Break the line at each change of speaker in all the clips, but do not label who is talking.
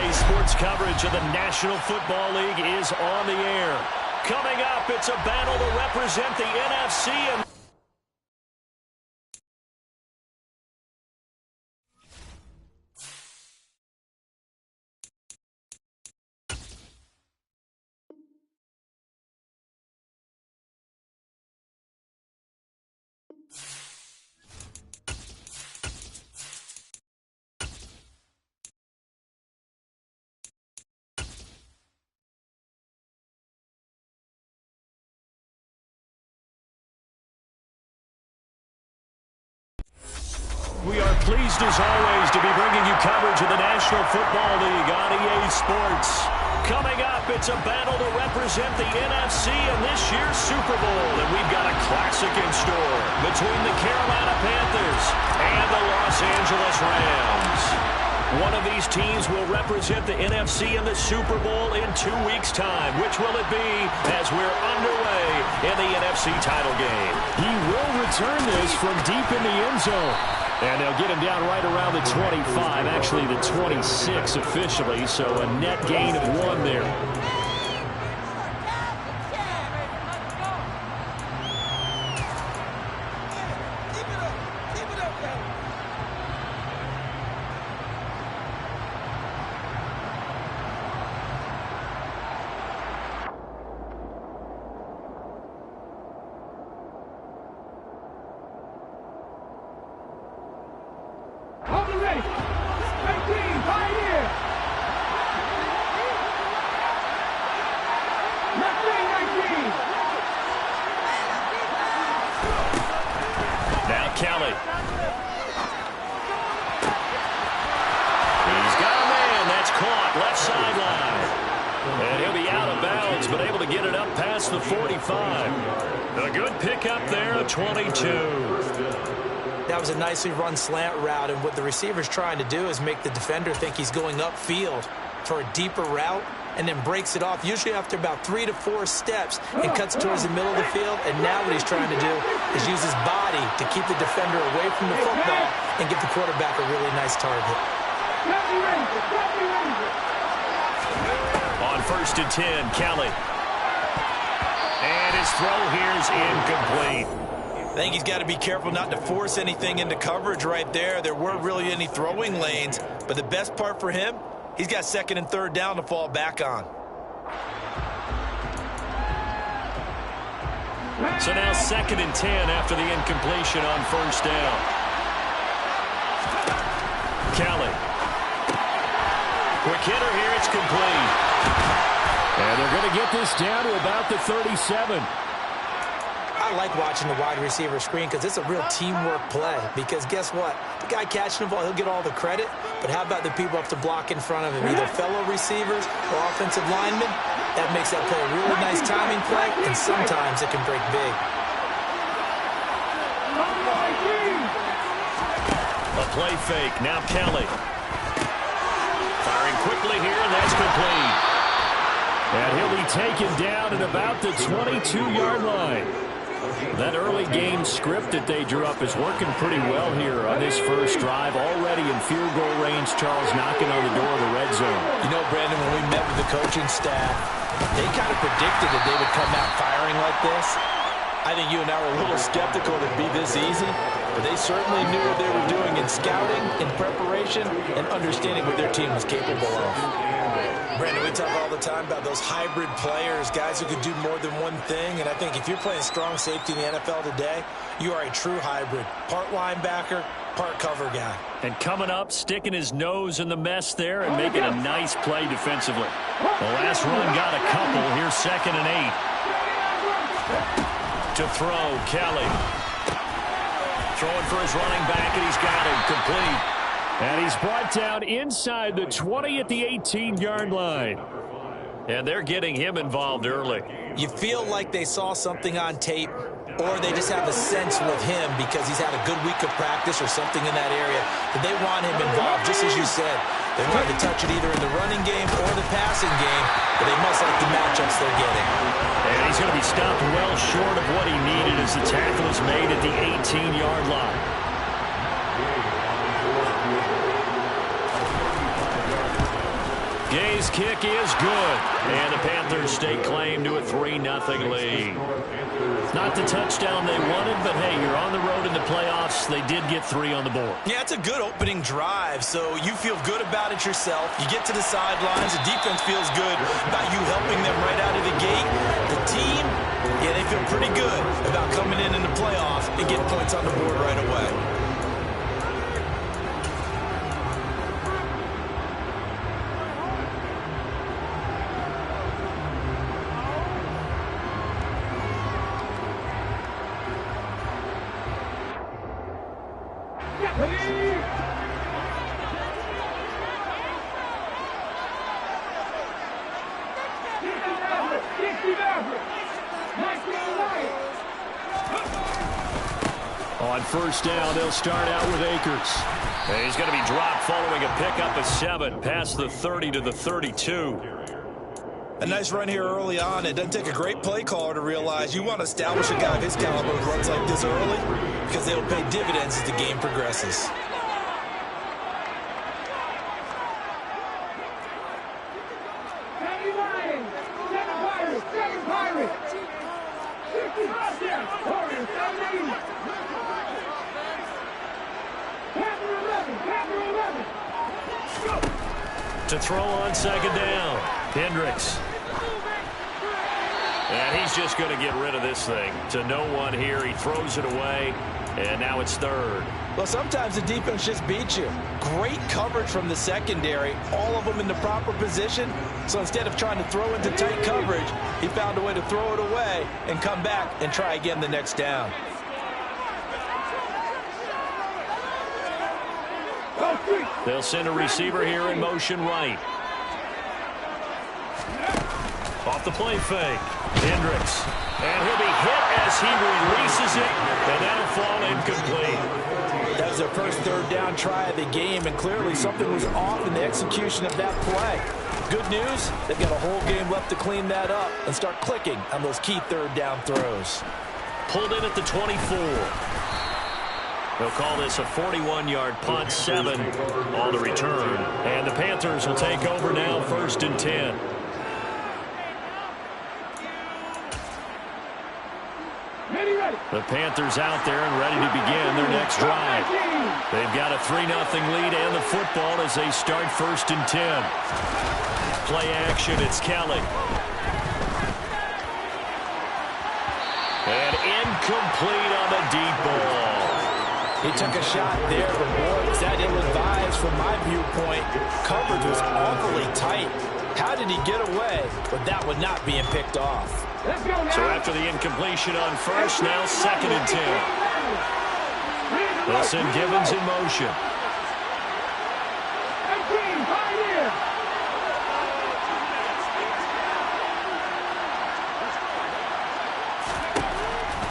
EA Sports coverage of the National Football League is on the air. Coming up, it's a battle to represent the NFC and we are pleased, as always, to be bringing you coverage of the National Football League on EA Sports. Coming up, it's a battle to represent the NFC in this year's Super Bowl, and we've got a classic in store between the Carolina Panthers and the Los Angeles Rams. One of these teams will represent the NFC in the Super Bowl in 2 weeks' time. Which will it be as we're underway in the NFC title game?
He will return this from deep in the end zone. And they'll get him down right around the 25, actually the 26 officially, so a net gain of 1 there.
Kelly. He's got a man. That's caught. Left sideline. And he'll be out of bounds, but able to get it up past the 45. A good pickup there, the 22.
That was a nicely run slant route, and what the receiver's trying to do is make the defender think he's going upfield for a deeper route, and then breaks it off, usually after about 3 to 4 steps, and cuts towards the middle of the field. And now what he's trying to do is use his body to keep the defender away from the football and give the quarterback a really nice target.
On 1st and 10, Kelly. And his throw here is incomplete.
I think he's got to be careful not to force anything into coverage right there. There weren't really any throwing lanes, but the best part for him, he's got 2nd and 3rd down to fall back on.
So now 2nd and 10 after the incompletion on 1st down. Kelly. Quick hitter here, it's complete.
And they're going to get this down to about the 37.
I like watching the wide receiver screen because it's a real teamwork play. Because guess what? The guy catching the ball, he'll get all the credit. But how about the people up to block in front of him? Either fellow receivers or offensive linemen. That makes that play a really nice timing play, and sometimes it can break big.
A play fake. Now Kelly. Firing quickly here, and that's complete.
And he'll be taken down at about the 22-yard line. That early game script that they drew up is working pretty well here on this first drive. Already in field goal range, Charles knocking on the door of the red zone.
You know, Brandon, when we met with the coaching staff, they kind of predicted that they would come out firing like this. I think you and I were a little skeptical that it'd be this easy, but they certainly knew what they were doing in scouting, in preparation, and understanding what their team was capable of. Brandon, we talk all the time about those hybrid players, guys who could do more than one thing, and I think if you're playing strong safety in the NFL today, you are a true hybrid. Part linebacker, part cover guy.
And coming up, sticking his nose in the mess there and making a nice play defensively. The last run got a couple. Here's 2nd and 8. To throw, Kelly. Throwing for his running back, and he's got him complete.
And he's brought down inside the 20 at the 18-yard line.
And they're getting him involved early.
You feel like they saw something on tape, or they just have a sense with him because he's had a good week of practice or something in that area that they want him involved, just as you said. They're trying to touch it either in the running game or the passing game, but they must like the matchups they're getting.
And he's going to be stopped well short of what he needed as the tackle is made at the 18-yard line. Gay's kick is good. And the Panthers stake claim to a 3-0 lead. Not the touchdown they wanted, but hey, you're on the road in the playoffs. They did get 3 on the board.
Yeah, it's a good opening drive, so you feel good about it yourself. You get to the sidelines. The defense feels good about you helping them right out of the gate. The team, yeah, they feel pretty good about coming in the playoffs and getting points on the board right away.
On first down, they'll start out with Akers. And he's going to be dropped following a pickup of 7 past the 30 to the 32.
A nice run here early on. It doesn't take a great play caller to realize you want to establish a guy of his caliber who runs like this early because they'll pay dividends as the game progresses.
To throw on second down, Hendricks. And he's just going to get rid of this thing. To no one here. He throws it away, and now it's third.
Well, sometimes the defense just beats you. Great coverage from the secondary, all of them in the proper position. So instead of trying to throw into tight coverage, he found a way to throw it away and come back and try again the next down.
They'll send a receiver here in motion right. Off the play fake. Hendricks. And he'll be hit as he releases it, and that'll fall incomplete.
That was their first third down try of the game, and clearly something was off in the execution of that play. Good news, they've got a whole game left to clean that up and start clicking on those key third down throws.
Pulled in at the 24. They'll call this a 41-yard punt, 7 on the return. And the Panthers will take over now, 1st and 10. The Panthers out there and ready to begin their next drive. They've got a 3-0 lead and the football as they start 1st and 10. Play action, it's Kelly. And incomplete on the deep ball.
He took a shot there, but boy, was that ill-advised from my viewpoint. Coverage was awfully tight. How did he get away with that one not being picked off?
So after the incompletion on first, now 2nd and 10. They'll send Gibbons in motion.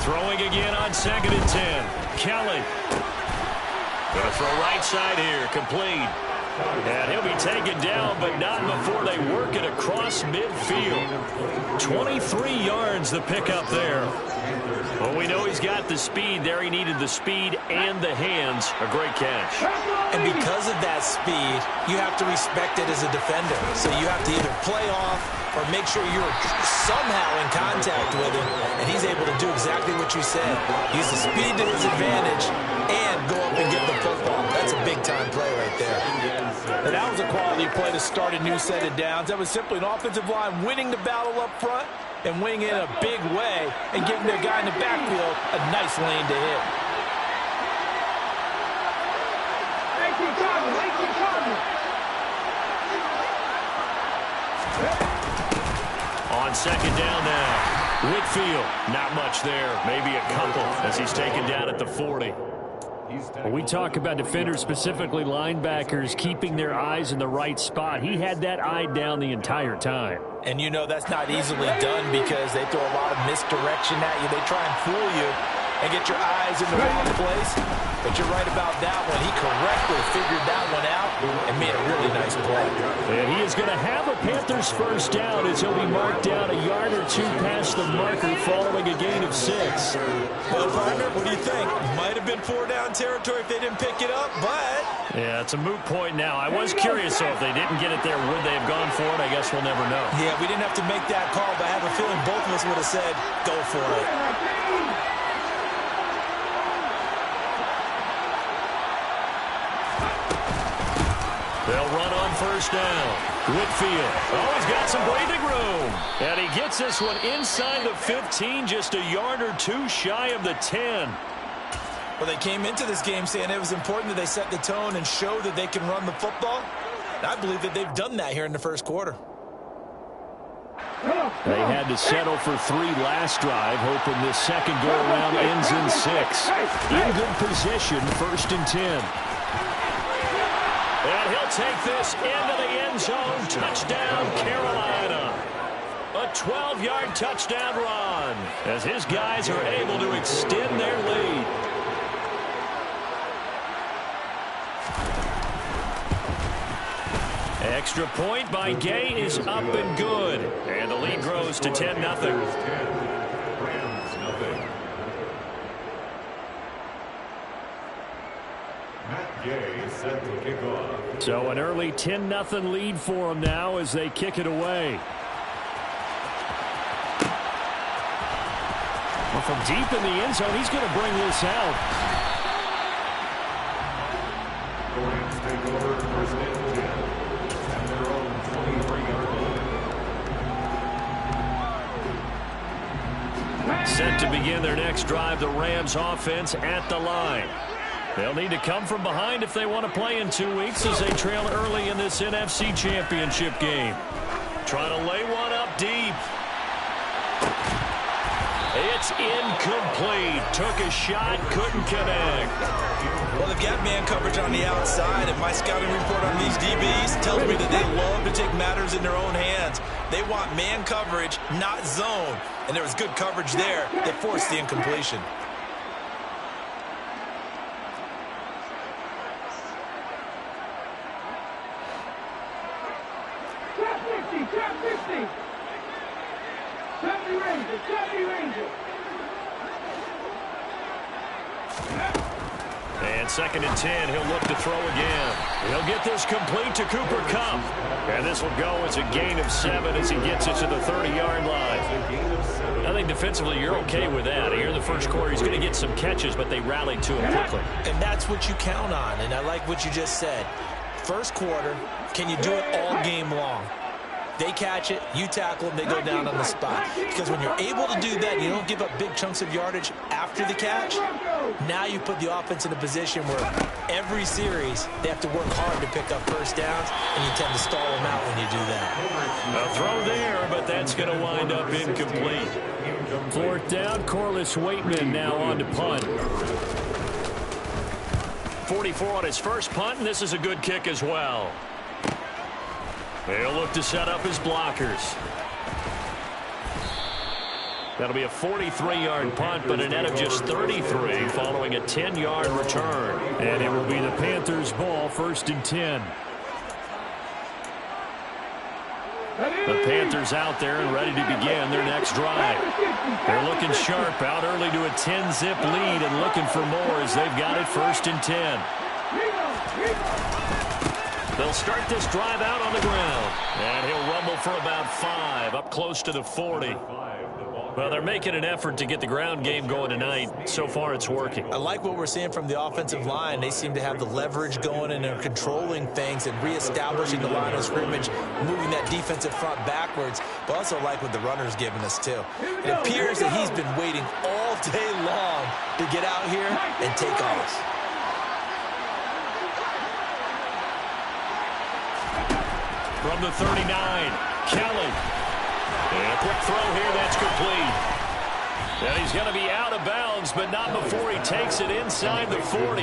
Throwing again on 2nd and 10. Kelly. Going to throw right side here. Complete. And he'll be taken down, but not before they work it across midfield. 23 yards the pickup there. Well, we know he's got the speed there. He needed the speed and the hands. A great catch.
And because of that speed, you have to respect it as a defender. So you have to either play off or make sure you're somehow in contact with him, and he's able to do exactly what you said. Use the speed to his advantage and go up and get the football. That's a big-time play right there. And that was a quality play to start a new set of downs. That was simply an offensive line winning the battle up front and winning it in a big way and giving their guy in the backfield a nice lane to hit.
On 2nd down now. Whitfield, not much there. Maybe a couple as he's taken down at the 40.
When we talk about defenders, specifically linebackers, keeping their eyes in the right spot, he had that eye down the entire time.
And you know that's not easily done because they throw a lot of misdirection at you. They try and fool you and get your eyes in the wrong place. But you're right about that one. He correctly figured that one out and made a really nice nice play.
And he is going to have a Panthers first down as he'll be marked down a yard or two past the marker following a gain of 6.
Well, partner, what do you think? Might have been 4-down territory if they didn't pick it up, but...
Yeah, it's a moot point now. I was curious, so if they didn't get it there, would they have gone for it? I guess we'll never know.
Yeah, we didn't have to make that call, but I have a feeling both of us would have said, go for it.
They'll run on first down. Whitfield. Oh, he's got some breathing room. And he gets this one inside the 15, just a yard or two shy of the 10.
Well, they came into this game saying it was important that they set the tone and show that they can run the football. And I believe that they've done that here in the first quarter.
They had to settle for 3 last drive, hoping this second go-around ends in 6. In good position, 1st and 10. And he'll take this into the end zone. Touchdown, Carolina. A 12-yard touchdown run as his guys are able to extend their lead. Extra point by Gay is up and good. And the lead grows to 10-0. So an early 10-0 lead for them now as they kick it away. Well, from deep in the end zone, he's going to bring this out. Set to begin their next drive, the Rams offense at the line. They'll need to come from behind if they want to play in 2 weeks as they trail early in this NFC Championship game. Trying to lay one up deep. It's incomplete. Took a shot, couldn't connect.
Well, they've got man coverage on the outside, and my scouting report on these DBs tells me that they love to take matters in their own hands. They want man coverage, not zone. And there was good coverage there that forced the incompletion.
And 2nd and 10, he'll look to throw again. He'll get this complete to Cooper Kupp. And this will go as a gain of 7 as he gets it to the 30-yard line. I think defensively you're okay with that. Here in the first quarter, he's going to get some catches, but they rallied to him quickly.
And that's what you count on, and I like what you just said. First quarter, can you do it all game long? They catch it, you tackle them, they go down on the spot. Because when you're able to do that, and you don't give up big chunks of yardage after the catch, now you put the offense in a position where every series they have to work hard to pick up first downs, and you tend to stall them out when you do that.
A throw there, but that's going to wind up incomplete. 4th down, Corliss Waitman now on to punt. 44 on his first punt, and this is a good kick as well. They'll look to set up his blockers. That'll be a 43-yard punt, but a net of just 33 following a 10-yard return. And it will be the Panthers' ball, 1st and 10. The Panthers out there and ready to begin their next drive. They're looking sharp, out early to a 10-zip lead and looking for more as they've got it 1st and 10. They'll start this drive out on the ground. And he'll rumble for about 5, up close to the 40. Well, they're making an effort to get the ground game going tonight. So far, it's working.
I like what we're seeing from the offensive line. They seem to have the leverage going, and they're controlling things and reestablishing the line of scrimmage, moving that defensive front backwards. But also like what the runner's giving us, too. It appears that he's been waiting all day long to get out here and take off.
From the 39, Kelly. And a quick throw here, that's complete. And he's going to be out of bounds, but not before he takes it inside the 40.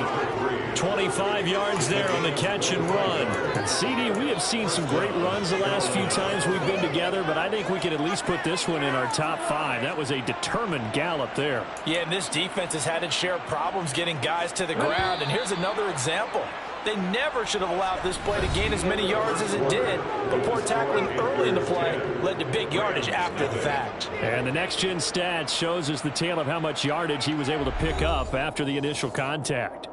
25 yards there on the catch and run. And CD, we have seen some great runs the last few times we've been together, but I think we can at least put this one in our top 5. That was a determined gallop there.
Yeah, and this defense has had its share of problems getting guys to the ground. And here's another example. They never should have allowed this play to gain as many yards as it did. But poor tackling early in the play led to big yardage after the fact.
And the next-gen stats shows us the tale of how much yardage he was able to pick up after the initial contact.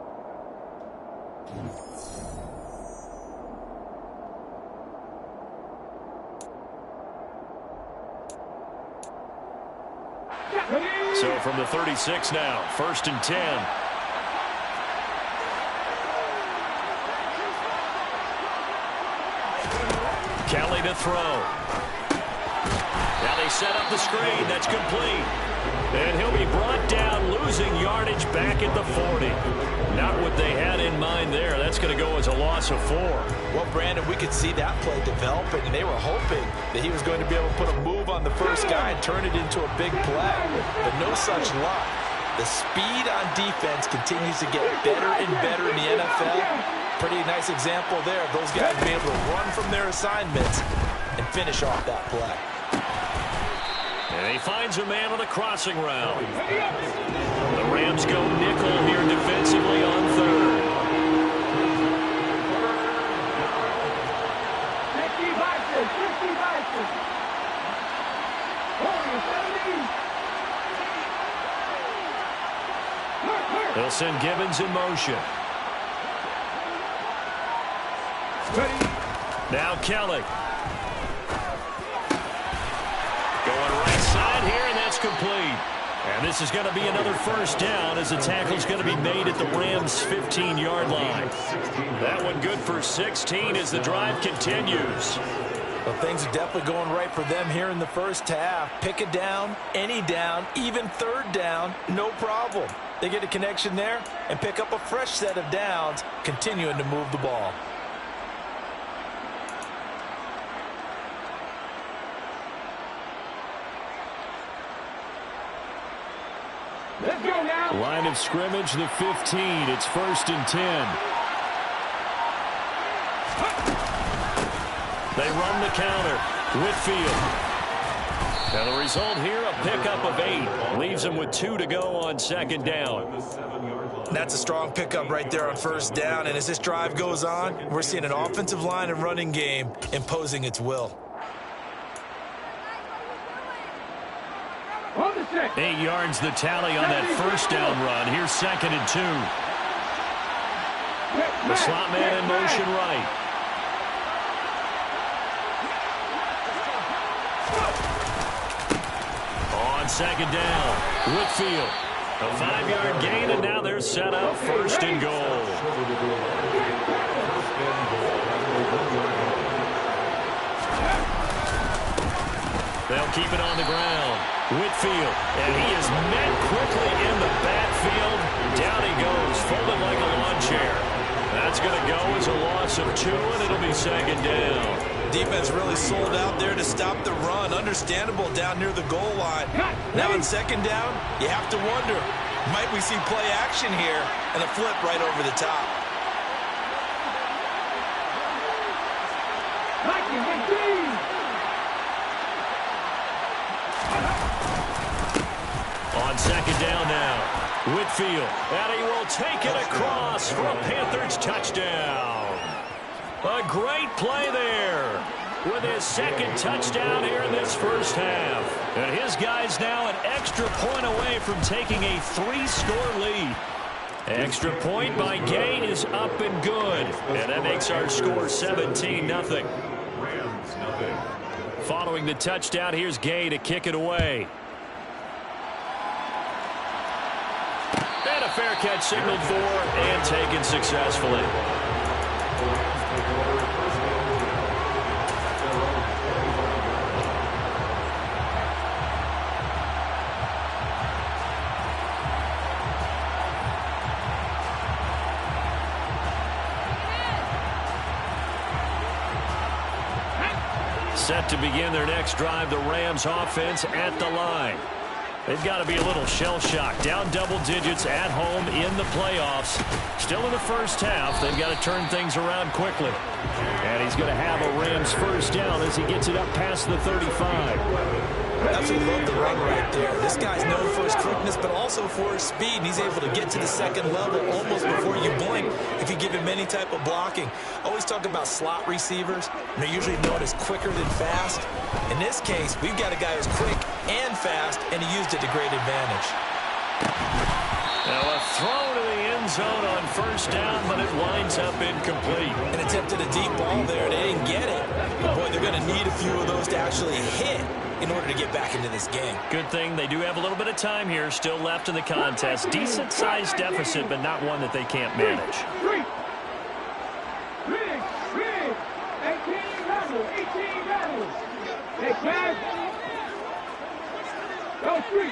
So from the 36 now, 1st and 10. Kelly to throw. Now they set up the screen. That's complete. And he'll be brought down, losing yardage back at the 40. Not what they had in mind there. That's going to go as a loss of 4.
Well, Brandon, we could see that play developing, and they were hoping that he was going to be able to put a move on the first guy and turn it into a big play. But no such luck. The speed on defense continues to get better and better in the NFL. Pretty nice example there of those guys being able to run from their assignments and finish off that play.
And he finds a man on a crossing route. The Rams go nickel here defensively on 3rd. They'll send Gibbons in motion. Now Kelly. Going right side here, and that's complete. And this is going to be another first down as the tackle's going to be made at the Rams' 15-yard line. That one good for 16 as the drive continues.
Well, things are definitely going right for them here in the first half. Pick it down, any down, even 3rd down, no problem. They get a connection there and pick up a fresh set of downs, continuing to move the ball.
Let's go now.
Line of scrimmage, the 15. It's 1st and 10. They run the counter. Whitfield. Now the result here, a pickup of 8. Leaves them with 2 to go on 2nd down.
That's a strong pickup right there on 1st down. And as this drive goes on, we're seeing an offensive line and running game imposing its will.
8 yards the tally on that 1st down run. Here's 2nd and 2. The slot man in motion right. On 2nd down, Whitfield. A 5-yard gain, and now they're set up 1st and goal. They'll keep it on the ground. Whitfield, and he is met quickly in the backfield. Down he goes, folded like a lawn chair. That's going to go as a loss of 2, and it'll be 2nd down.
Defense really sold out there to stop the run. Understandable down near the goal line. Now in 2nd down, you have to wonder, might we see play action here and a flip right over the top?
On 2nd down now, Whitfield, and he will take it across for a Panthers touchdown. A great play there with his 2nd touchdown here in this first half. And his guys now an extra point away from taking a 3-score lead. Extra point by Gay is up and good. And that makes our score 17-0. Following the touchdown, here's Gay to kick it away. And a fair catch signaled for and taken successfully. Set to begin their next drive, the Rams offense at the line. They've got to be a little shell-shocked. Down double digits at home in the playoffs. Still in the first half. They've got to turn things around quickly. And he's going to have a Rams first down as he gets it up past the 35.
Absolutely love the run right there. This guy's known for his quickness, but also for his speed. And he's able to get to the second level almost before you blink if you give him any type of blocking. Always talk about slot receivers, and they're usually known as quicker than fast. In this case, we've got a guy who's quick and fast, and he used it to great advantage.
Now a throw to the end zone on first down, but it winds up incomplete.
An attempt at a deep ball there. They didn't get it. But boy, they're going to need a few of those to actually hit in order to get back into this game.
Good thing they do have a little bit of time here still left in the contest. Decent-sized deficit, but not one that they can't manage.
18 rebels. Hey, Cash. Go, 3.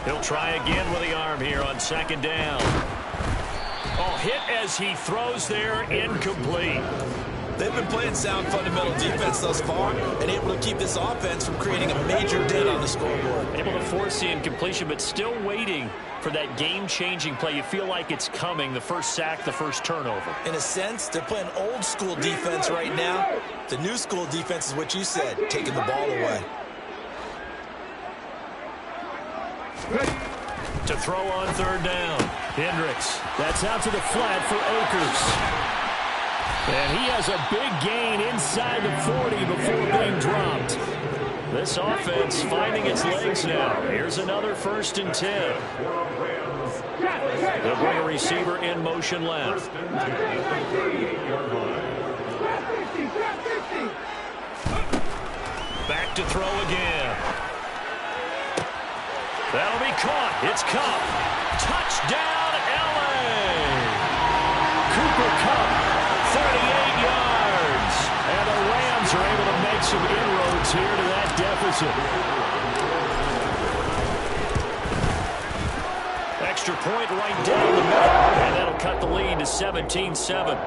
He'll try again with the arm here on second down. Oh, hit as he throws there, incomplete.
They've been playing sound fundamental defense thus far and able to keep this offense from creating a major dent on the scoreboard.
Able to force the incompletion, but still waiting for that game-changing play. You feel like it's coming, the first sack, the first turnover.
In a sense, they're playing old-school defense right now. The new-school defense is what you said, taking the ball away.
To throw on third down. Hendricks. That's out to the flat for Akers. And he has a big gain inside the 40 before being dropped. This offense finding its legs now. Here's another 1st and 10. They'll bring a receiver in motion left. Back to throw again. That'll be caught. It's Kupp. Touchdown, L.A. Cooper Kupp, 38 yards. And the Rams are able to make some inroads here to that deficit. Extra point right down the middle. And that'll cut the lead to 17-7.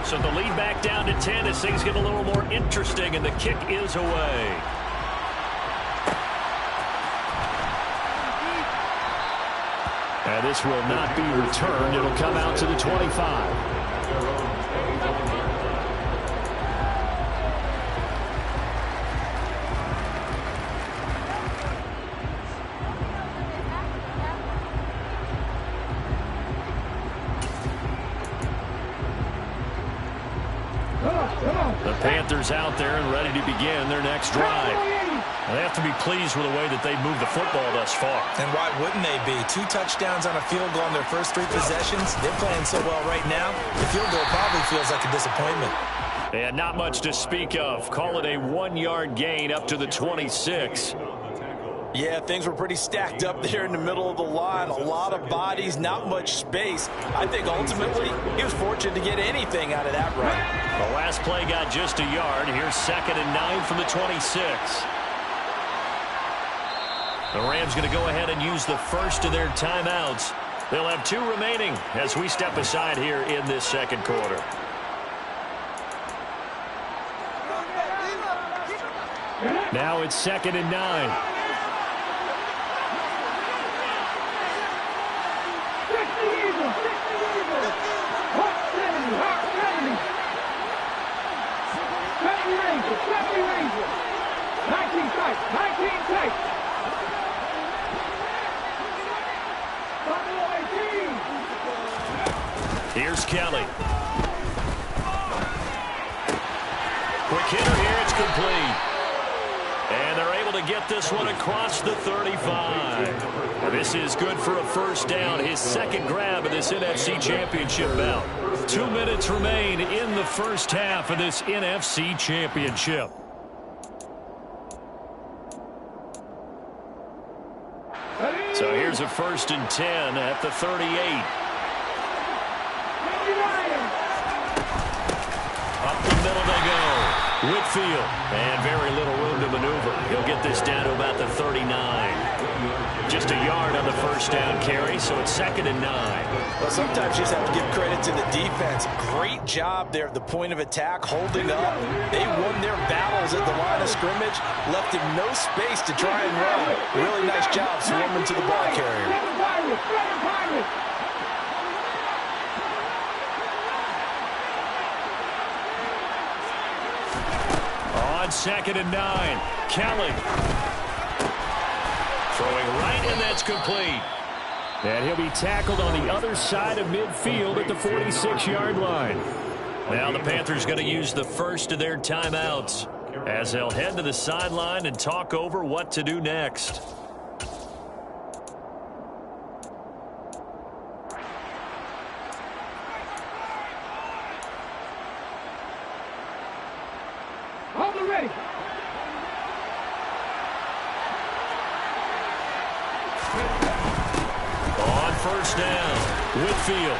So the lead back down to 10 as things get a little more interesting, and the kick is away. And this will not be returned. It'll come out to the 25. The Panthers out there and ready to begin their next drive. They have to be pleased with the way that they've moved the football thus far.
And why wouldn't they be? 2 touchdowns on a field goal on their first 3 possessions. They're playing so well right now, the field goal probably feels like a disappointment.
And not much to speak of. Call it a 1-yard gain up to the 26.
Yeah, things were pretty stacked up there in the middle of the line. A lot of bodies, not much space. I think ultimately he was fortunate to get anything out of that run.
The last play got just a yard. Here's 2nd and 9 from the 26. The Rams going to go ahead and use the first of their timeouts. They'll have 2 remaining as we step aside here in this second quarter. Now it's 2nd and 9. Here's Kelly. Quick hitter here. It's complete. And they're able to get this one across the 35. This is good for a first down. His 2nd grab of this NFC Championship bout. 2 minutes remain in the first half of this NFC Championship. So here's a 1st and 10 at the 38. Up the middle they go. Whitfield. And very little room to maneuver. He'll get this down to about the 39.
Just a yard on the first down carry, so it's 2nd and 9.
Well, sometimes you just have to give credit to the defense. Great job there at the point of attack, holding up. They won their battles at the line of scrimmage, left him no space to try and run. Really nice job swarming to the ball carrier.
On 2nd and 9, Kelly. Throwing right, and that's complete. And he'll be tackled on the other side of midfield at the 46-yard line. Now the Panthers going to use the first of their timeouts as they'll head to the sideline and talk over what to do next.
Hold it ready.
On first down, Whitfield.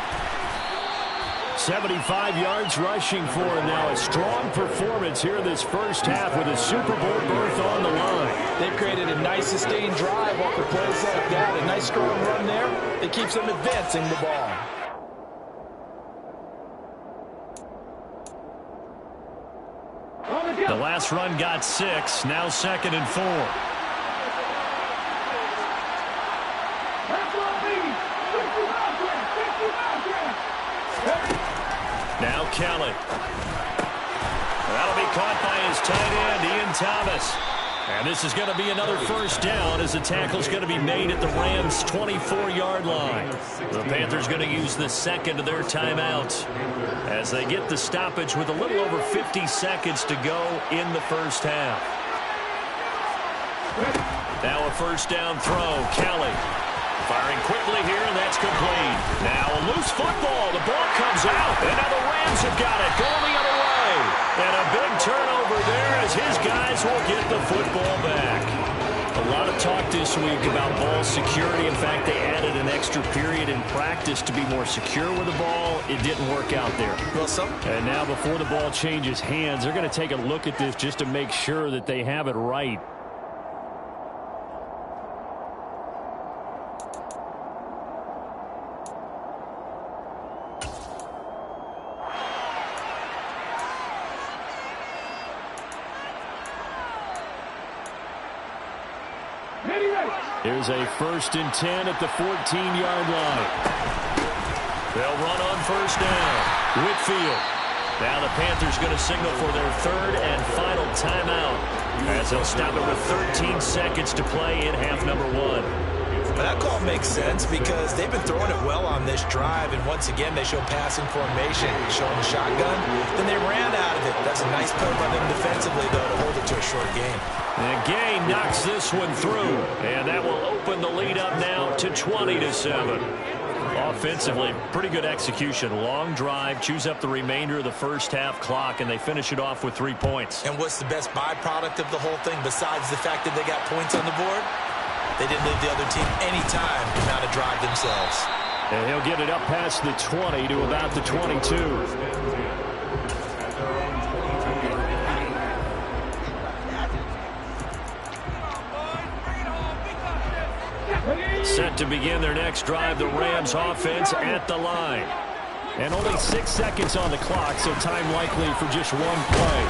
75 yards rushing for him now. A strong performance here in this first half with a Super Bowl berth on the line.
They've created a nice sustained drive off the plays like that. A nice strong run there that keeps them advancing the ball.
The last run got 6. Now 2nd and 4. Now Kelly. That'll be caught by his tight end, Ian Thomas. And this is going to be another first down as the tackle's going to be made at the Rams' 24-yard line. The Panthers going to use the second of their timeouts as they get the stoppage with a little over 50 seconds to go in the first half. Now a first down throw, Kelly. Firing quickly here, and that's complete. Now a loose football. The ball comes out, and now the Rams have got it going the other way. And a big turnover there as his guys will get the football back. A lot of talk this week about ball security. In fact, they added an extra period in practice to be more secure with the ball. It didn't work out there. And now before the ball changes hands, they're going to take a look at this just to make sure that they have it right. Here's a 1st and 10 at the 14-yard line. They'll run on first down. Whitfield. Now the Panthers going to signal for their 3rd and final timeout as they'll stop it with 13 seconds to play in half number 1.
That call makes sense because they've been throwing it well on this drive, and once again they show passing formation, showing the shotgun. Then they ran out of it. That's a nice play by them defensively, though, to hold it to a short game.
And Gay knocks this one through, and that will open the lead up now to 20-7. Offensively, pretty good execution. Long drive, chews up the remainder of the first half clock, and they finish it off with 3 points.
And what's the best byproduct of the whole thing besides the fact that they got points on the board? They didn't leave the other team any time to mount a drive themselves.
And he'll get it up past the 20 to about the 22. Set to begin their next drive, the Rams offense at the line. And only 6 seconds on the clock, so time likely for just one play.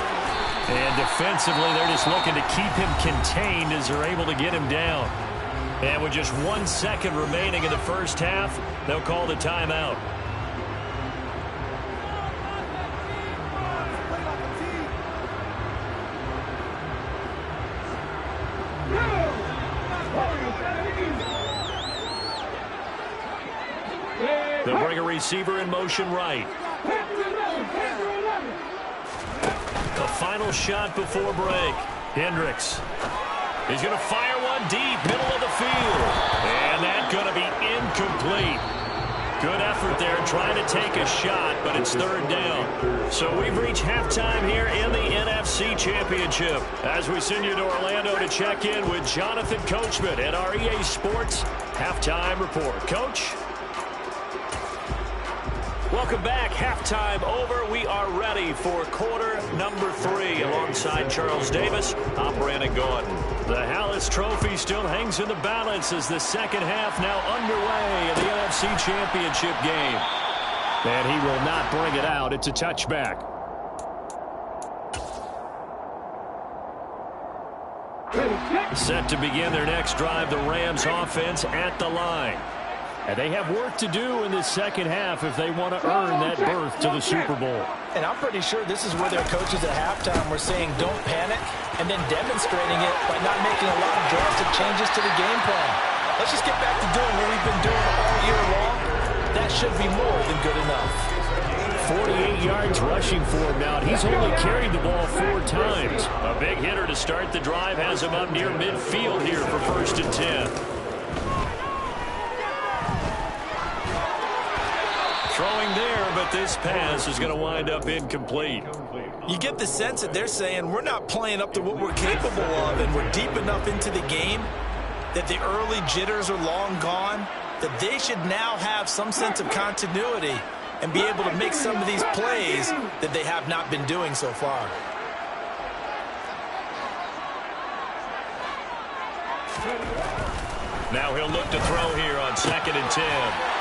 And defensively, they're just looking to keep him contained as they're able to get him down. And with just 1 second remaining in the first half, they'll call the timeout. They'll bring a receiver in motion right. The final shot before break. Hendricks. He's going to fire one deep, middle of the field. And that's going to be incomplete. Good effort there trying to take a shot, but it's 3rd down. So we've reached halftime here in the NFC Championship as we send you to Orlando to check in with Jonathan Coachman at our EA Sports Halftime Report. Coach? Welcome back. Halftime over. We are ready for quarter number 3 alongside Charles Davis. I'm Brandon Gordon.
The Hallis Trophy still hangs in the balance as the second half now underway in the NFC Championship game.
And he will not bring it out. It's a touchback.
Set to begin their next drive, the Rams offense at the line.
And they have work to do in the second half if they want to earn that berth to the Super Bowl.
And I'm pretty sure this is where their coaches at halftime were saying don't panic and then demonstrating it by not making a lot of drastic changes to the game plan. Let's just get back to doing what we've been doing all year long. That should be more than good enough.
48 yards rushing for him now. He's only carried the ball 4 times.
A big hitter to start the drive has him up near midfield here for 1st and 10. Throwing there, but this pass is going to wind up incomplete.
You get the sense that they're saying we're not playing up to what we're capable of, and we're deep enough into the game that the early jitters are long gone, that they should now have some sense of continuity and be able to make some of these plays that they have not been doing so far.
Now he'll look to throw here on 2nd and 10.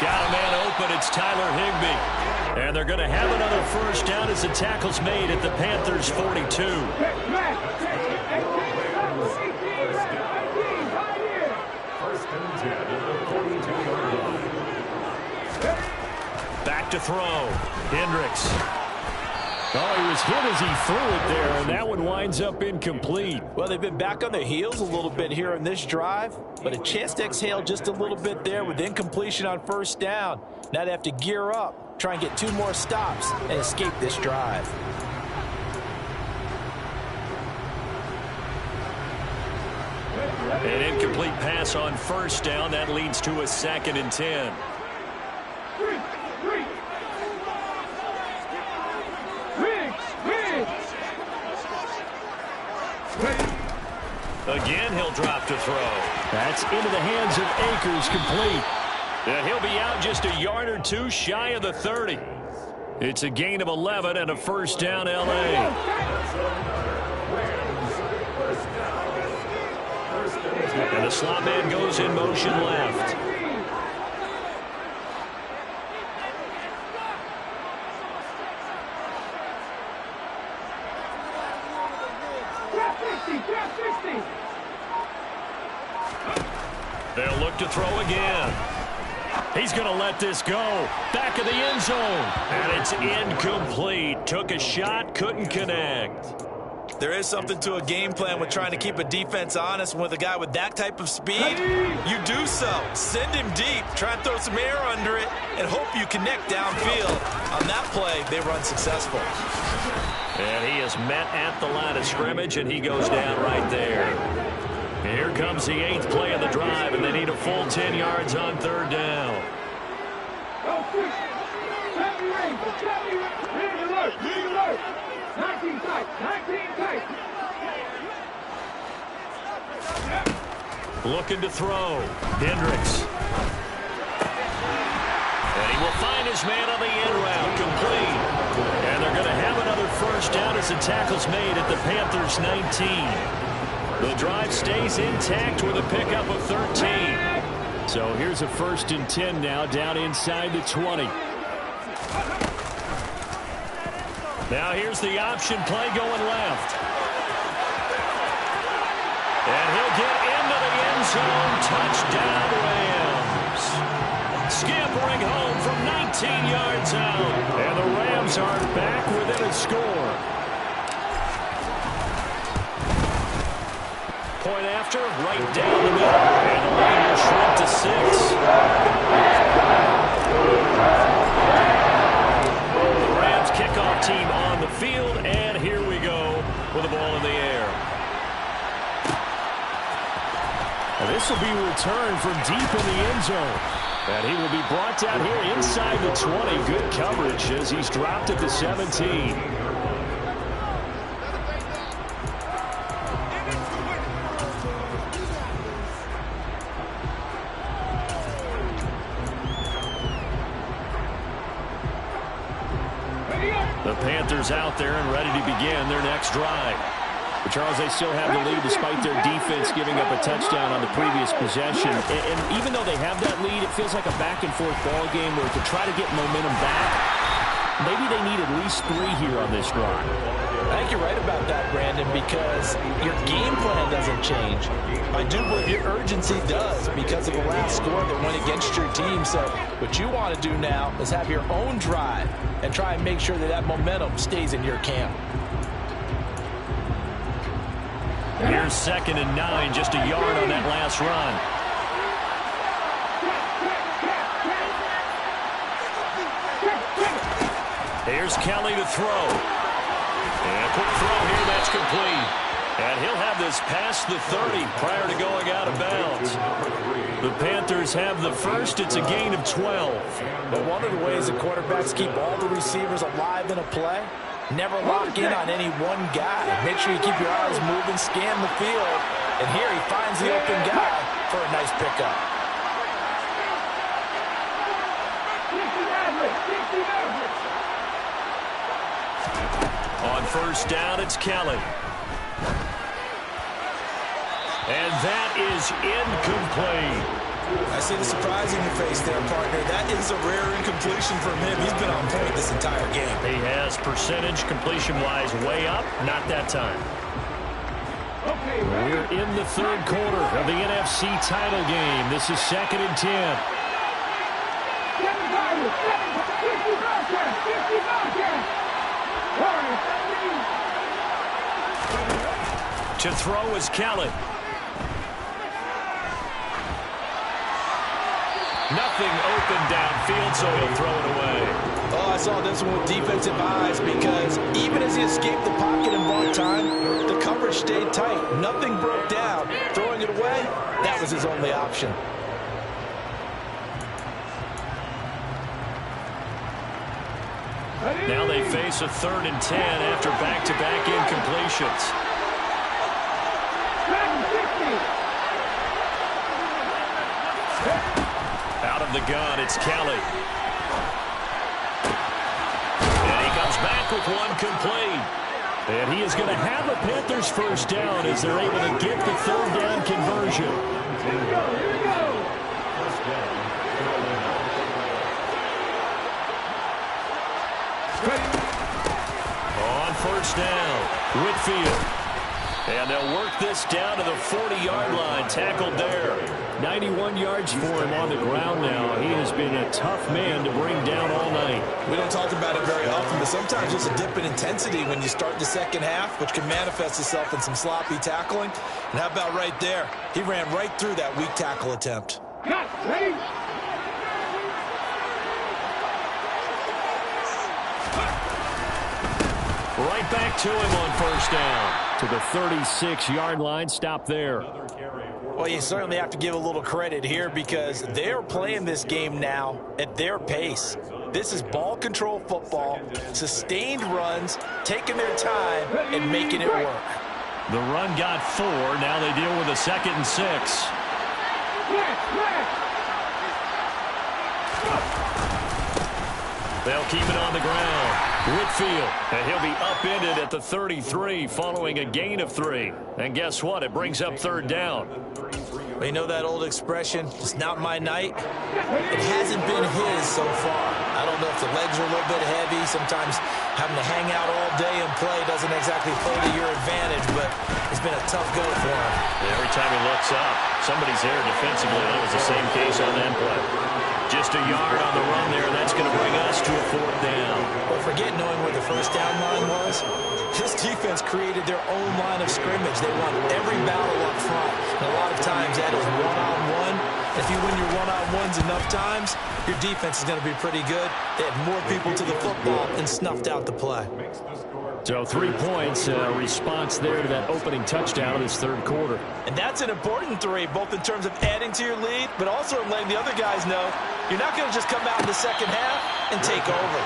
Got a man open. It's Tyler Higbee. And they're going to have another first down as the tackle's made at the Panthers' 42. Back to throw. Hendricks.
Oh, he was hit as he threw it there, and that one winds up incomplete.
Well, they've been back on their heels a little bit here in this drive, but a chance to exhale just a little bit there with incompletion on first down. Now they have to gear up, try and get 2 more stops, and escape this drive.
An incomplete pass on first down. That leads to a 2nd and 10. Again, he'll drop to throw.
That's into the hands of Akers, complete.
And he'll be out just a yard or 2 shy of the 30. It's a gain of 11 and a first down, L.A. And the slot man goes in motion left. They'll look to throw again. He's going to let this go. Back of the end zone. And it's incomplete. Took a shot, couldn't connect.
There is something to a game plan with trying to keep a defense honest. With a guy with that type of speed, you do so. Send him deep. Try and throw some air under it and hope you connect downfield. On that play, they run successful.
And he is met at the line of scrimmage, and he goes down right there. Here comes the 8th play of the drive, and they need a full 10 yards on 3rd down. Looking to throw. Hendricks. And he will find his man on the end route, complete. And they're going to have another first down as the tackle's made at the Panthers' 19. The drive stays intact with a pickup of 13.
So here's a 1st and 10 now, down inside the 20.
Now here's the option play going left. And he'll get into the end zone. Touchdown, Rams. Scampering home from 19 yards out. And the Rams are back within a score. Point after, right down the middle. And the lead will shrink to 6. The Rams kickoff team on the field, and here we go with the ball in the air.
And this will be returned from deep in the end zone. And he will be brought down here inside the 20. Good coverage as he's dropped at the 17.
The Panthers out there and ready to begin their next drive.
But Charles, they still have the lead despite their defense giving up a touchdown on the previous possession. And even though they have that lead, it feels like a back-and-forth ball game where to try to get momentum back, maybe they need at least 3 here on this drive.
I think you're right about that, Brandon, because your game plan doesn't change. I do believe your urgency does because of the last score that went against your team. So what you want to do now is have your own drive and try and make sure that that momentum stays in your camp.
Here's 2nd and 9, just a yard on that last run. Here's Kelly to throw. And a quick throw here, that's complete. And he'll have this past the 30 prior to going out of bounds. The Panthers have the first. It's a gain of 12.
But one of the ways that quarterbacks keep all the receivers alive in a play, never lock in on any one guy. Make sure you keep your eyes moving, scan the field. And here he finds the open guy for a nice pickup.
On first down, it's Kelly. And that is incomplete.
I see the surprise in your face there, partner. That is a rare incompletion from him. He's been on point this entire game.
He has percentage completion-wise way up. Not that time. We're in the 3rd quarter of the NFC title game. This is 2nd and 10. To throw is Kelly. Nothing open downfield, so he'll throw it away.
Oh, I saw this one with defensive eyes because even as he escaped the pocket and bought time, the coverage stayed tight. Nothing broke down. Throwing it away, that was his only option.
Now they face a 3rd and 10 after back-to-back incompletions. Out of the gun, it's Kelly. And he comes back with one complete. And he is going to have a Panthers first down as they're able to get the 3rd down conversion. On first down, Whitfield. And they'll work this down to the 40-yard line, tackled there. 91 yards for him on the ground now. He has been a tough man to bring down all night.
We don't talk about it very often, but sometimes there's a dip in intensity when you start the second half, which can manifest itself in some sloppy tackling. And how about right there? He ran right through that weak tackle attempt.
Right back to him on first down. To the 36-yard line, stop there.
Well, you certainly have to give a little credit here because they're playing this game now at their pace. This is ball control football, sustained runs, taking their time, and making it work.
The run got 4. Now they deal with a 2nd and 6. They'll keep it on the ground. Whitfield, and he'll be upended at the 33 following a gain of 3. And guess what? It brings up 3rd down.
Well, you know that old expression, it's not my night? It hasn't been his so far. I don't know if the legs are a little bit heavy. Sometimes having to hang out all day and play doesn't exactly play to your advantage, but it's been a tough go for him.
Every time he looks up, somebody's there defensively. That was the same case on that play. Just a yard on the run there. That's going to bring us to a 4th down.
Well, forget knowing where the first down line was. This defense created their own line of scrimmage. They won every battle up front. And a lot of times that is one-on-one. If you win your one-on-ones enough times, your defense is going to be pretty good. They had more people to the football and snuffed out the play.
So 3 points, response there to that opening touchdown of this 3rd quarter.
And that's an important 3, both in terms of adding to your lead, but also in letting the other guys know you're not going to just come out in the second half and take over.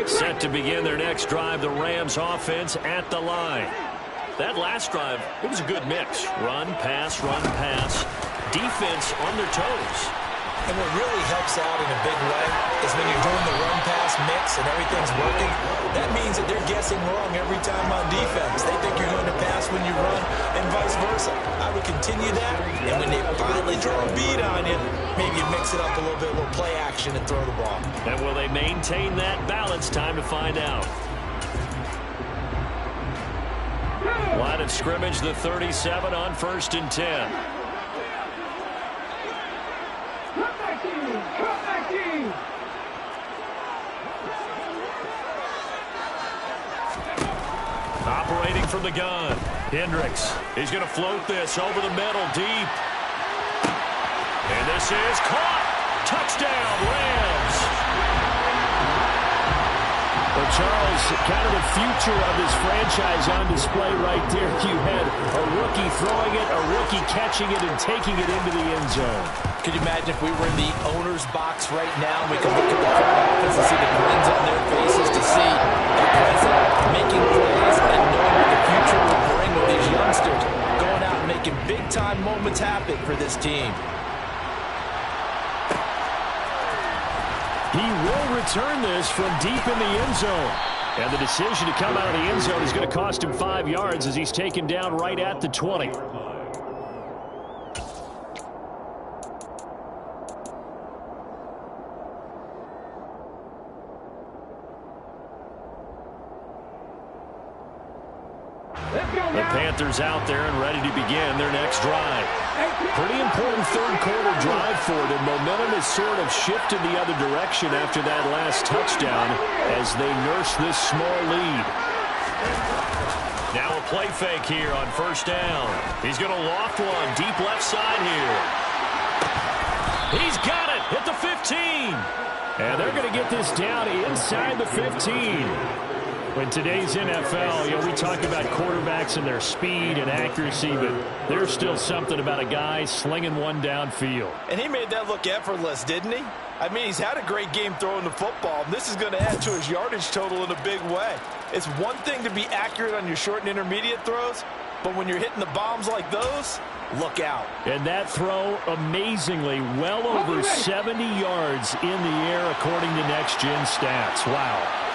Set to begin their next drive, the Rams offense at the line. That last drive, it was a good mix. Run, pass, defense on their toes.
And what really helps out in a big way is when you're doing the run-pass mix and everything's working, that means that they're guessing wrong every time on defense. They think you're going to pass when you run and vice versa. I would continue that, and when they finally draw a bead on you, maybe you mix it up a little bit, a little play action and throw the ball.
And will they maintain that balance? Time to find out. Line of scrimmage, the 37 on 1st and 10. Operating from the gun, Hendricks. He's going to float this over the middle, deep. And this is caught. Touchdown, Rams.
Well, Charles, kind of the future of this franchise on display right there. You had a rookie throwing it, a rookie catching it, and taking it into the end zone.
Could you imagine if we were in the owner's box right now and we could look at the front office and see the grins on their faces to see the present making plays and knowing what the future will bring with these youngsters going out and making big-time moments happen for this team.
He will return this from deep in the end zone. And the decision to come out of the end zone is going to cost him 5 yards as he's taken down right at the 20.
The Panthers out there and ready to begin their next drive. Pretty important third-quarter drive for them. Momentum has sort of shifted the other direction after that last touchdown as they nurse this small lead. Now a play fake here on 1st down. He's going to loft one deep left side here. He's got it at the 15.
And they're going to get this down inside the 15. In today's NFL, we talk about quarterbacks and their speed and accuracy, but there's still something about a guy slinging one downfield.
And he made that look effortless, didn't he? I mean, he's had a great game throwing the football. This is going to add to his yardage total in a big way. It's one thing to be accurate on your short and intermediate throws, but when you're hitting the bombs like those, look out.
And that throw, amazingly, well over 70 yards in the air according to Next Gen Stats. Wow.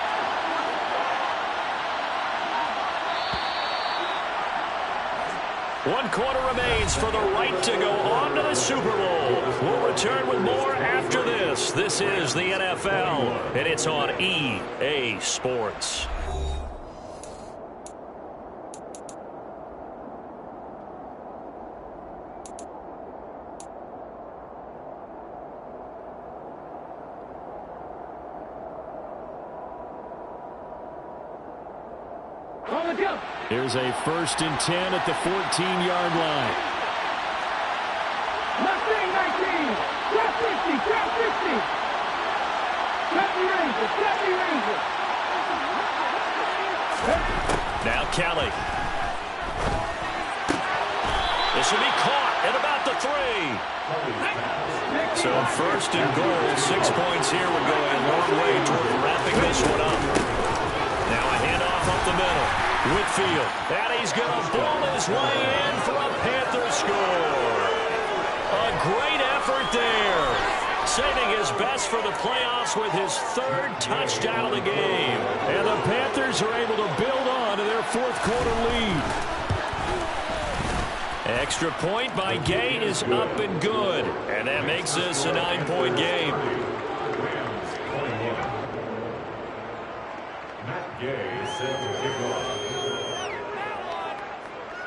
1 quarter remains for the right to go on to the Super Bowl. We'll return with more after this. This is the NFL, and it's on EA Sports.
Here's a 1st and 10 at the 14-yard line.
Left wing 19. Trap 50. Trap 50. Trap the Ranger.
Now Kelly. This will be caught at about the 3. So 1st and goal, 6 points here would go a long way toward wrapping this one up. Now a handoff up the middle. Whitfield, and he's going to ball his way in for a Panther score. A great effort there. Saving his best for the playoffs with his 3rd touchdown of the game.
And the Panthers are able to build on to their 4th quarter lead.
Extra point by Gay is up and good. And that makes this a 9-point game.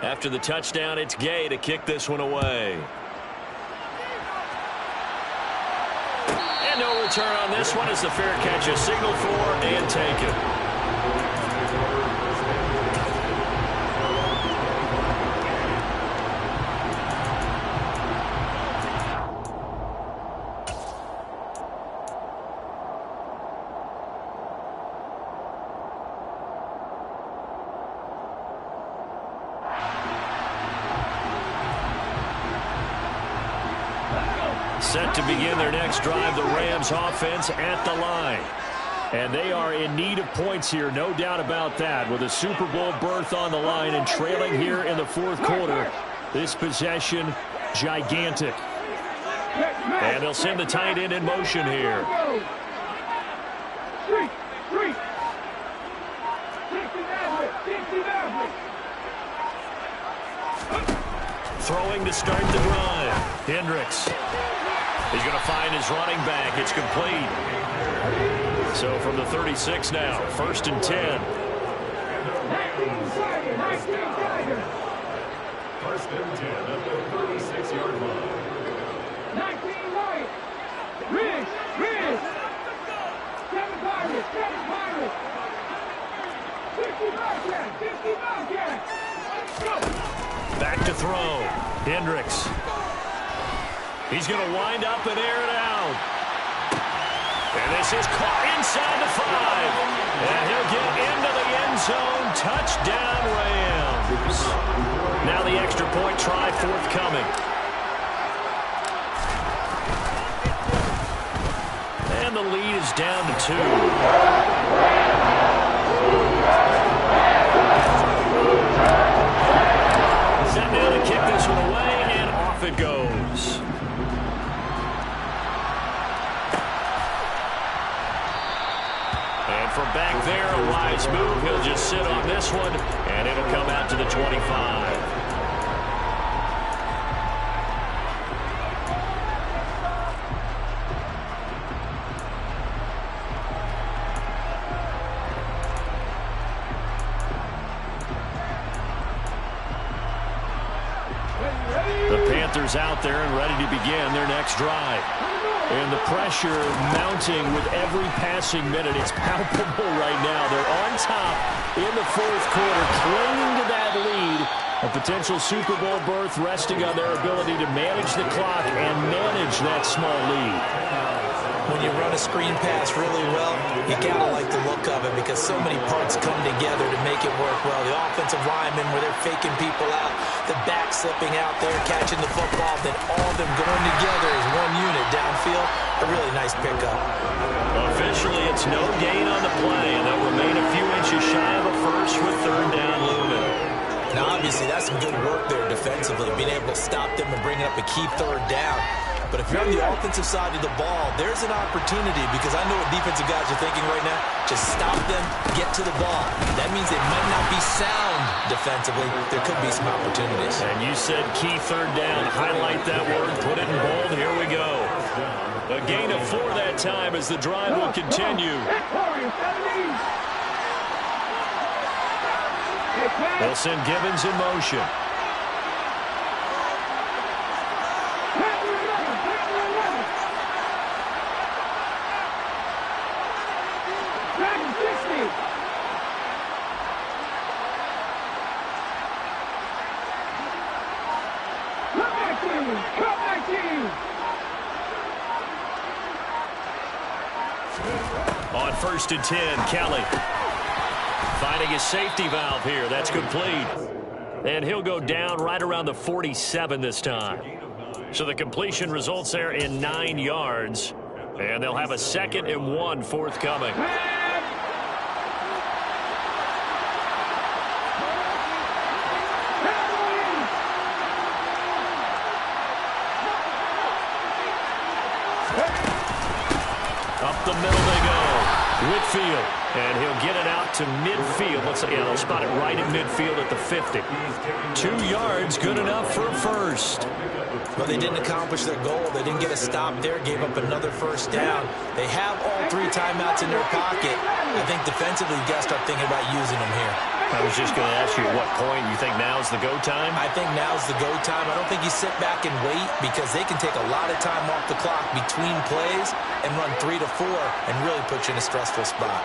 After the touchdown, it's Gay to kick this one away. And no return on this one as the fair catch is signaled for and taken. Set to begin their next drive, the Rams offense at the line.
And they are in need of points here, no doubt about that. With a Super Bowl berth on the line and trailing here in the fourth quarter, this possession, gigantic. And they'll send the tight end in motion here. Throwing to start the drive. Hendricks. He's going to find his running back. It's complete. So from the 36 now, 1st and 10.
1st and 10 at the 36-yard line.
19 right. Ridge. 7 Pirates. 50 Bobcats.
Back to throw. Hendricks. He's going to wind up and air it out. And this is caught inside the 5. And he'll get into the end zone. Touchdown, Rams. Now the extra point try forthcoming. And the lead is down to 2. Set now to kick this one away, and off it goes. And from back there, a wise move. He'll just sit on this one, and it'll come out to the 25. Out there and ready to begin their next drive. And the pressure mounting with every passing minute. It's palpable right now. They're on top in the fourth quarter, clinging to that lead. A potential Super Bowl berth resting on their ability to manage the clock and manage that small lead.
When you run a screen pass really well, you gotta like the look of it because so many parts come together to make it work well. The offensive linemen where they're faking people out, the back slipping out there, catching the football, then all of them going together as one unit downfield. A really nice pickup.
Officially, it's no gain on the play, and they'll remain a few inches shy of a first with 3rd down looming.
Now, obviously, that's some good work there defensively, being able to stop them and bring up a key 3rd down. But if you're on the offensive side of the ball, there's an opportunity because I know what defensive guys are thinking right now. Just stop them, get to the ball. That means they might not be sound defensively. There could be some opportunities.
And you said key 3rd down. Highlight that word. Put it in bold. Here we go. A gain of 4 that time as the drive will continue. They'll send Gibbons in motion. On 1st and 10, Kelly finding his safety valve here. That's complete. And he'll go down right around the 47 this time. So the completion results there in 9 yards. And they'll have a 2nd and 1 forthcoming. Up the middle they go. Whitfield. And he'll get it out to midfield. Let's say, they'll spot it right at midfield at the 50. 2 yards, good enough for a first.
Well, they didn't accomplish their goal. They didn't get a stop there, gave up another 1st down. They have all 3 timeouts in their pocket. I think defensively, you got to start thinking about using them here.
I was just going to ask you at what point you think now's the go time?
I think now's the go time. I don't think you sit back and wait because they can take a lot of time off the clock between plays and run 3 to 4 and really put you in a stressful spot.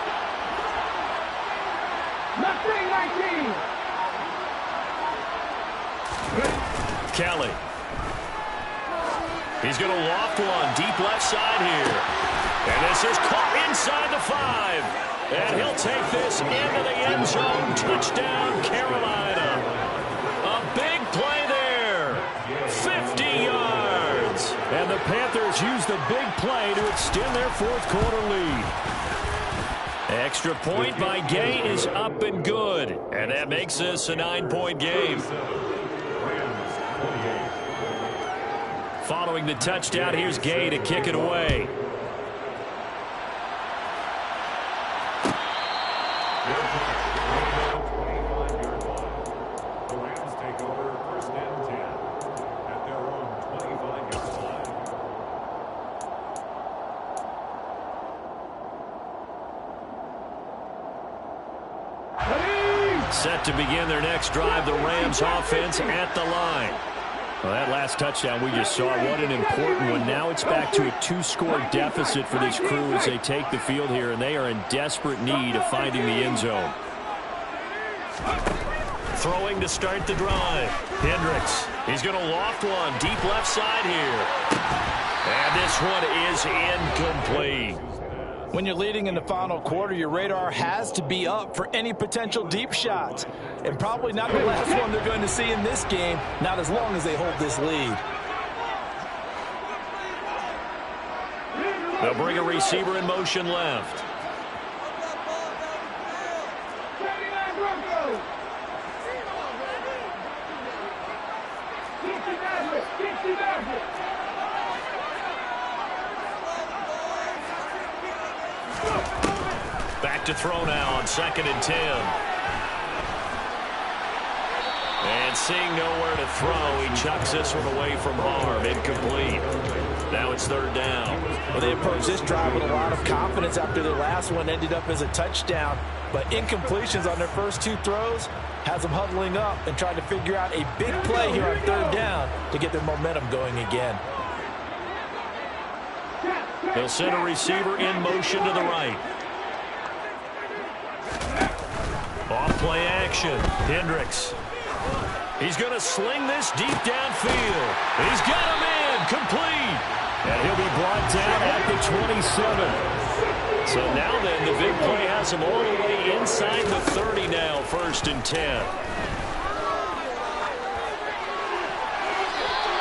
Kelly. He's going to loft one deep left side here. And this is caught inside the 5. And he'll take this into the end zone. Touchdown, Carolina. A big play there. 50 yards. And the Panthers use the big play to extend their fourth quarter lead. Extra point by Gay is up and good. And that makes this a 9-point game. Following the touchdown, here's Gay to kick it away. Set to begin their next drive, the Rams offense at the line. Well, that last touchdown we just saw, what an important one. Now it's back to a 2-score deficit for this crew as they take the field here, and they are in desperate need of finding the end zone. Throwing to start the drive. Hendricks. He's going to loft one deep left side here. And this one is incomplete.
When you're leading in the final quarter, your radar has to be up for any potential deep shots. And probably not the last one they're going to see in this game, not as long as they hold this lead.
They'll bring a receiver in motion left. Back to throw now on 2nd and 10. And seeing nowhere to throw, he chucks this one away from harm. Incomplete. Now it's 3rd down.
Well, they approached this drive with a lot of confidence after their last one ended up as a touchdown. But incompletions on their first 2 throws has them huddling up and trying to figure out a big play here on 3rd down to get their momentum going again.
They'll send a receiver in motion to the right. Off play action. Hendricks. He's going to sling this deep downfield. He's got him in. Complete. And he'll be brought down at the 27. So now then, the big play has him all the way inside the 30 now. 1st and 10.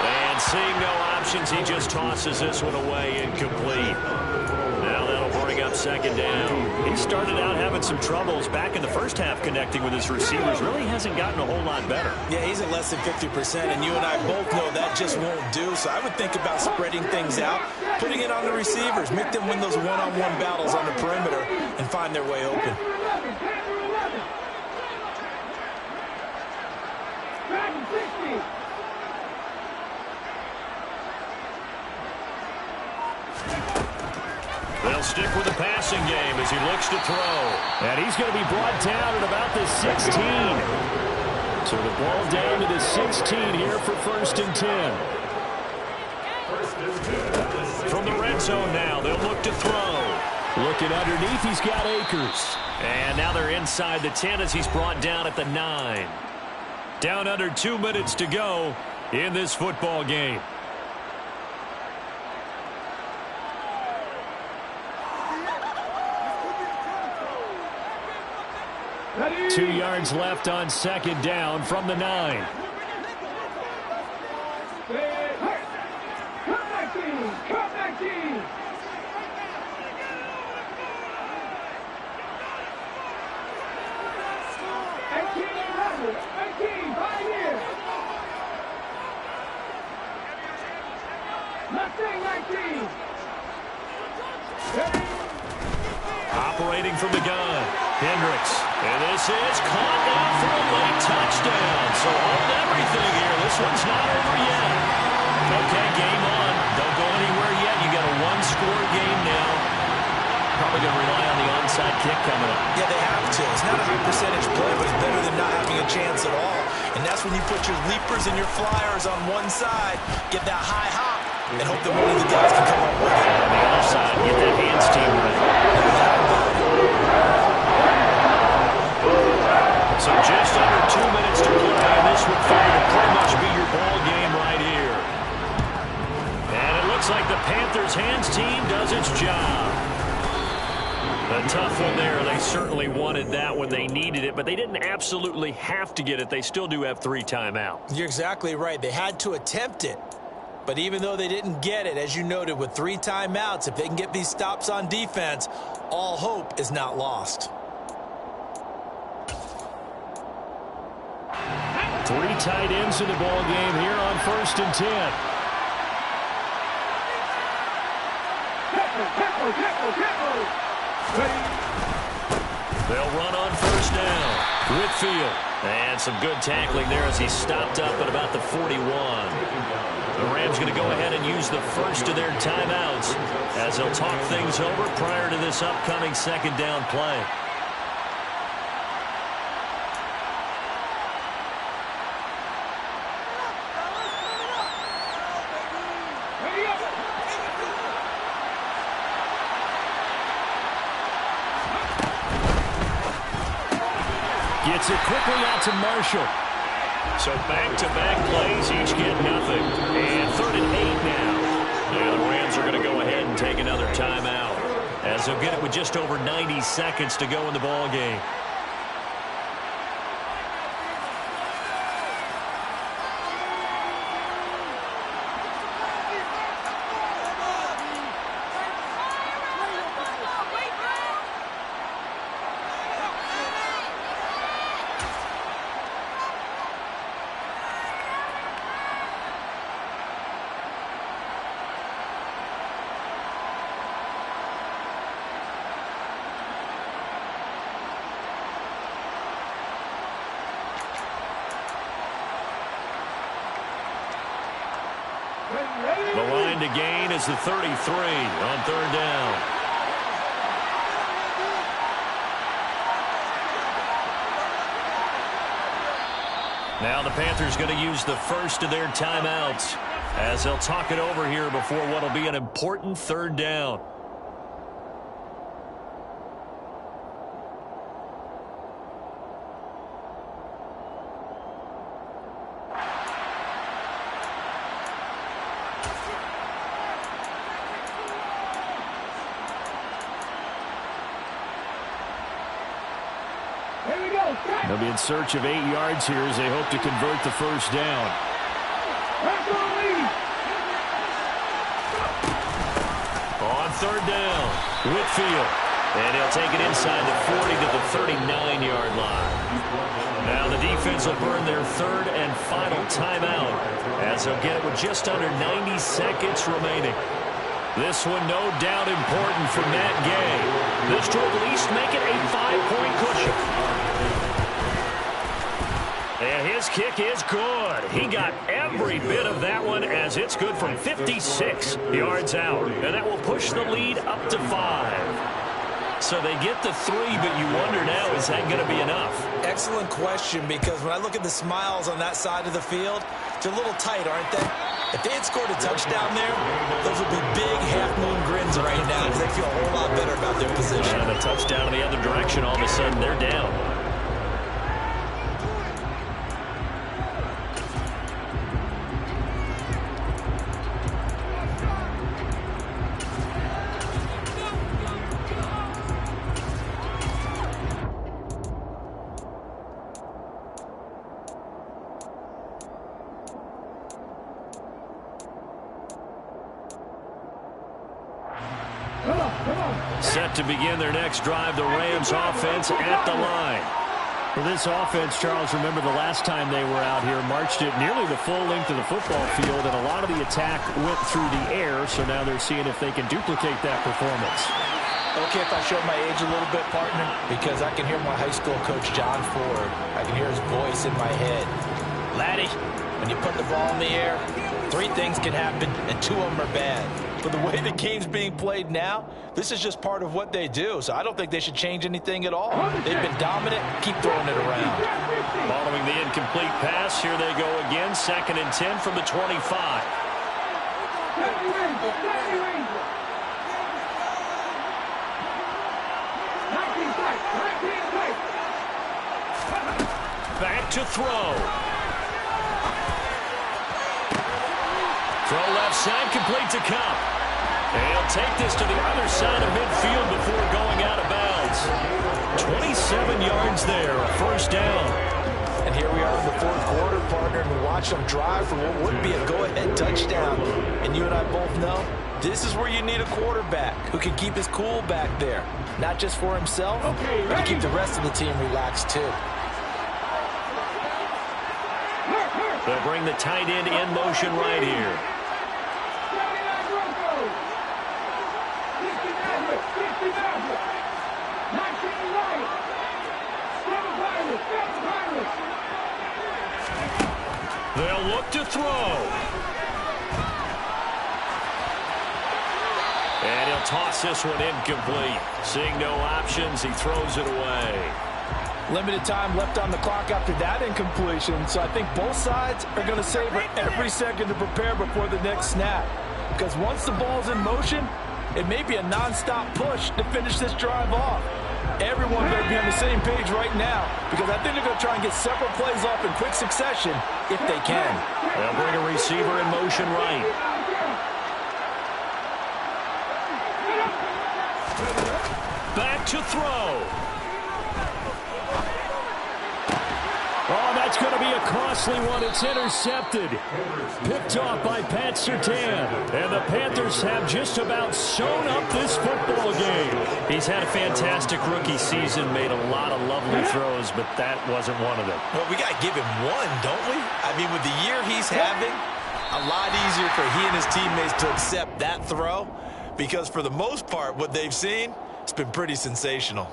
And seeing no options, he just tosses this one away. Incomplete. Now that'll bring up 2nd down. He started out having some troubles back in the first half connecting with his receivers. Really hasn't gotten a whole lot better.
Yeah, he's at less than 50%, and you and I both know that just won't do. So I would think about spreading things out, putting it on the receivers, make them win those one-on-one battles on the perimeter, and find their way open.
They'll stick with the passing game as he looks to throw. And he's going to be brought down at about the 16. So the ball down to the 16 here for 1st and 10. From the red zone now, they'll look to throw. Looking underneath, he's got Akers. And now they're inside the 10 as he's brought down at the 9. Down under 2 minutes to go in this football game. 2 yards left on 2nd down from the 9. Operating from the gun, Hendricks. And this is caught now for a late touchdown. So hold everything here. This one's not over yet. Okay, game on. Don't go anywhere yet. You got a 1-score game now. Probably going to rely on the onside kick coming up.
Yeah, they have to. It's not a high percentage play, but it's better than not having a chance at all. And that's when you put your leapers and your flyers on one side, get that high hop, and hope that one of the guys can come up with it.
On the other side, get that hands team right. So just under 2 minutes to play, and this would figure to pretty much be your ball game right here. And it looks like the Panthers' hands team does its job. A tough one there. They certainly wanted that when they needed it, but they didn't absolutely have to get it. They still do have 3 timeouts.
You're exactly right. They had to attempt it. But even though they didn't get it, as you noted, with 3 timeouts, if they can get these stops on defense, all hope is not lost.
3 tight ends in the ball game here on 1st and 10. They'll run on 1st down. Whitfield. And some good tackling there as he stopped up at about the 41. The Rams going to go ahead and use the first of their timeouts as they'll talk things over prior to this upcoming 2nd down play. Gets it quickly out to Marshall. So back-to-back plays, each get nothing. And 3rd and 8 now. Yeah, the Rams are going to go ahead and take another timeout as they'll get it with just over 90 seconds to go in the ball game. The line to gain is the 33 on 3rd down. Now the Panthers going to use the first of their timeouts as they'll talk it over here before what will be an important 3rd down. They'll be in search of 8 yards here as they hope to convert the 1st down. On 3rd down, Whitfield. And he'll take it inside the 40 to the 39-yard line. Now the defense will burn their 3rd and final timeout as they'll get it with just under 90 seconds remaining. This one no doubt important for Matt Gay. This to at least make it a 5-point cushion. And his kick is good. He got every bit of that one as it's good from 56 yards out. And that will push the lead up to 5. So they get the 3, but you wonder now, is that going to be enough?
Excellent question, because when I look at the smiles on that side of the field, they're a little tight, aren't they? If they had scored a touchdown there, those would be big half-moon grins right now because they feel a whole lot better about their position.
And a touchdown in the other direction, all of a sudden they're down. Set to begin their next drive, the Rams offense at the line. For this offense, Charles, remember the last time they were out here, marched it nearly the full length of the football field, and a lot of the attack went through the air, so now they're seeing if they can duplicate that performance.
Okay, if I show my age a little bit, partner, because I can hear my high school coach, John Ford. I can hear his voice in my head. Laddie, when you put the ball in the air, 3 things can happen, and 2 of them are bad. But the way the game's being played now, this is just part of what they do. So I don't think they should change anything at all. They've been dominant. Keep throwing it around.
Following the incomplete pass, here they go again. 2nd and 10 from the 25. Back to throw. Throw left side, complete to Cup. And he'll take this to the other side of midfield before going out of bounds. 27 yards there, a 1st down.
And here we are in the 4th quarter, partner, and we watch them drive for what would be a go-ahead touchdown. touchdown. And you and I both know this is where you need a quarterback who can keep his cool back there. Not just for himself, but to keep the rest of the team relaxed too.
They'll bring the tight end in motion right here. They'll look to throw. And he'll toss this one incomplete. Seeing no options, he throws it away.
Limited time left on the clock after that incompletion, so I think both sides are going to savor every second to prepare before the next snap. Because once the ball's in motion, it may be a non-stop push to finish this drive off. Everyone better be on the same page right now, because I think they're going to try and get several plays off in quick succession if they can.
They'll bring a receiver in motion right. Back to throw.
Oh, that's going to be a costly one. It's intercepted. Picked off by Pat Surtain. And the Panthers have just about sewn up this football game.
He's had a fantastic rookie season, made a lot of lovely throws, but that wasn't one of them.
Well, we got to give him one, don't we? I mean, with the year he's having, a lot easier for he and his teammates to accept that throw, because for the most part, what they've seen, it's been pretty sensational.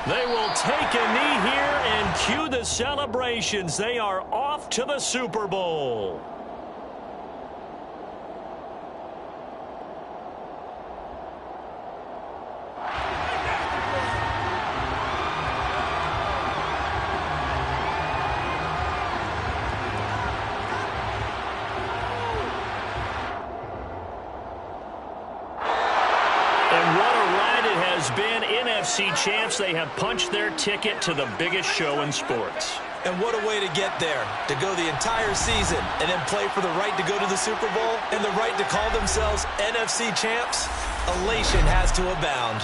They will take a knee here and cue the celebrations. They are off to the Super Bowl. NFC champs, they have punched their ticket to the biggest show in sports.
And what a way to get there, to go the entire season and then play for the right to go to the Super Bowl and the right to call themselves NFC champs. Elation has to abound.